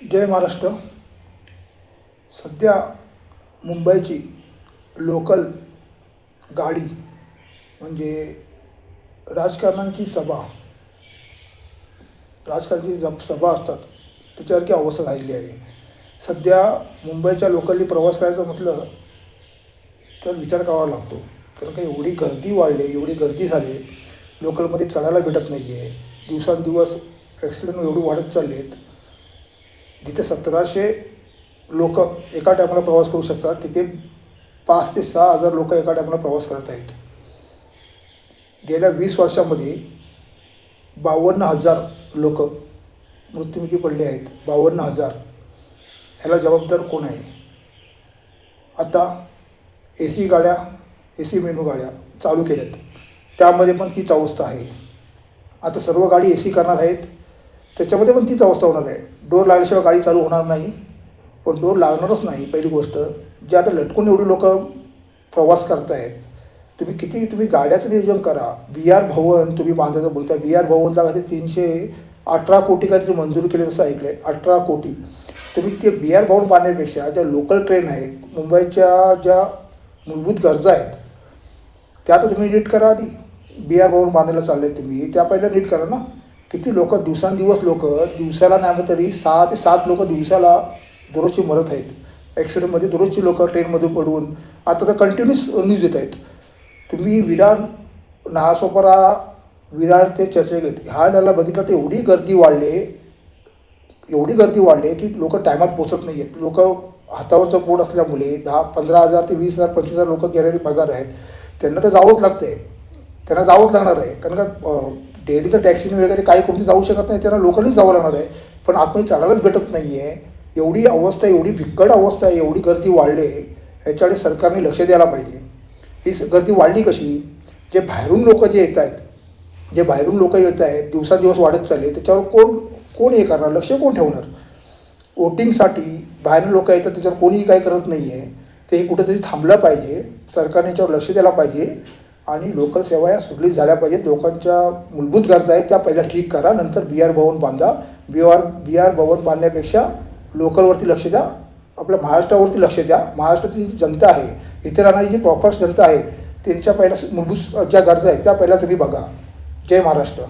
जय महाराष्ट्र. सध्या मुंबईची लोकल गाडी म्हणजे राजकारण्यांची सभा असतात त्याच्यासारखी अवस्था झालेली आहे. सध्या मुंबईच्या लोकलनी प्रवास करायचं म्हटलं तर विचार करावा लागतो, कारण का एवढी गर्दी वाढली, एवढी गर्दी झाली, लोकलमध्ये चढायला भेटत नाही आहे. दिवसांदिवस ॲक्सिडेंट एवढी वाढत चालले आहेत. जिथे 1700 लोक एका टायमाला प्रवास करू शकतात तिथे 5 ते 6 हजार लोक एका टायमाला प्रवास करत आहेत. गेल्या 20 वर्षामध्ये 52,000 लोक मृत्युमुखी पडले आहेत. 52,000. ह्याला जबाबदार कोण आहे? आता AC मेनू गाड्या चालू केल्यात, त्यामध्ये पण तीच अवस्था आहे. आता सर्व गाडी AC करणार आहेत, त्याच्यामध्ये पण तीच अवस्था होणार आहे. डोर लागल्याशिवाय गाडी चालू होणार नाही. पण डोर लागणारच नाही. पहिली गोष्ट, जे आता लटकून एवढी लोक प्रवास करत आहेत, तुम्ही गाड्याचं नियोजन करा. BR भवन तुम्ही बांधायचं बोलताय. BR भवनला काहीतरी 318 कोटी काहीतरी मंजूर केले असं ऐकलं आहे. 18 कोटी. तुम्ही ते BR भवन बांधण्यापेक्षा ज्या लोकल ट्रेन आहेत, मुंबईच्या ज्या मूलभूत गरजा आहेत त्या तर तुम्ही नीट करा. आधी BR भवन बांधायला चालले तुम्ही, त्या पहिल्या नीट करा ना. किती लोक दिवसांदिवस दिवसाला नाही तरी 6 ते 7 लोक दिवसाला दररोजची मरत आहेत ॲक्सिडेंटमध्ये. दररोजची लोक ट्रेनमध्ये पडून आता तर कंटिन्यूस न्यूज येत आहेत. तुम्ही विरार, नाहसोपारा, विरार ते चर्चगेट ह्या याला बघितलं तर एवढी गर्दी वाढली की लोक टायमात पोचत नाही आहेत. लोक हातावरचं पोट असल्यामुळे 15,000 ते 20,000 25,000 लोक गेलेले पगार आहेत. त्यांना तर जावंच लागतं आहे. त्यांना जावंच लागणार आहे, कारण का डेली तर टॅक्सीने वगैरे काही कोणती जाऊ शकत नाही. त्यांना लोकलनीच जावं लागणार आहे. पण आतमध्ये चालायलाच भेटत नाही आहे. एवढी अवस्था, एवढी बिकट अवस्था आहे, एवढी गर्दी वाढली आहे. ह्याच्याकडे सरकारने लक्ष द्यायला पाहिजे. ही गर्दी वाढली कशी? जे बाहेरून लोक येत आहेत, दिवसादिवस वाढत चालले, त्याच्यावर कोण हे करणार? लक्ष कोण ठेवणार? वोटिंगसाठी बाहेरून लोक येतात, त्याच्यावर कोणीही काही करत नाही आहे. ते कुठेतरी थांबलं पाहिजे. सरकारने याच्यावर लक्ष द्यायला पाहिजे आणि लोकल सेवा या सुरळीत झाल्या पाहिजेत. लोकांच्या मूलभूत गरजा आहेत त्या पहिल्या ठीक करा, नंतर BR भवन बांधा. BR भवन बांधण्यापेक्षा लोकलवरती लक्ष द्या, आपल्या महाराष्ट्रावरती लक्ष द्या. महाराष्ट्राची जनता आहे, इथे राहणारी जी प्रॉपर जनता आहे, त्यांच्या पहिल्या मूलभूत ज्या गरजा आहेत त्या पहिल्या तुम्ही बघा. जय महाराष्ट्र.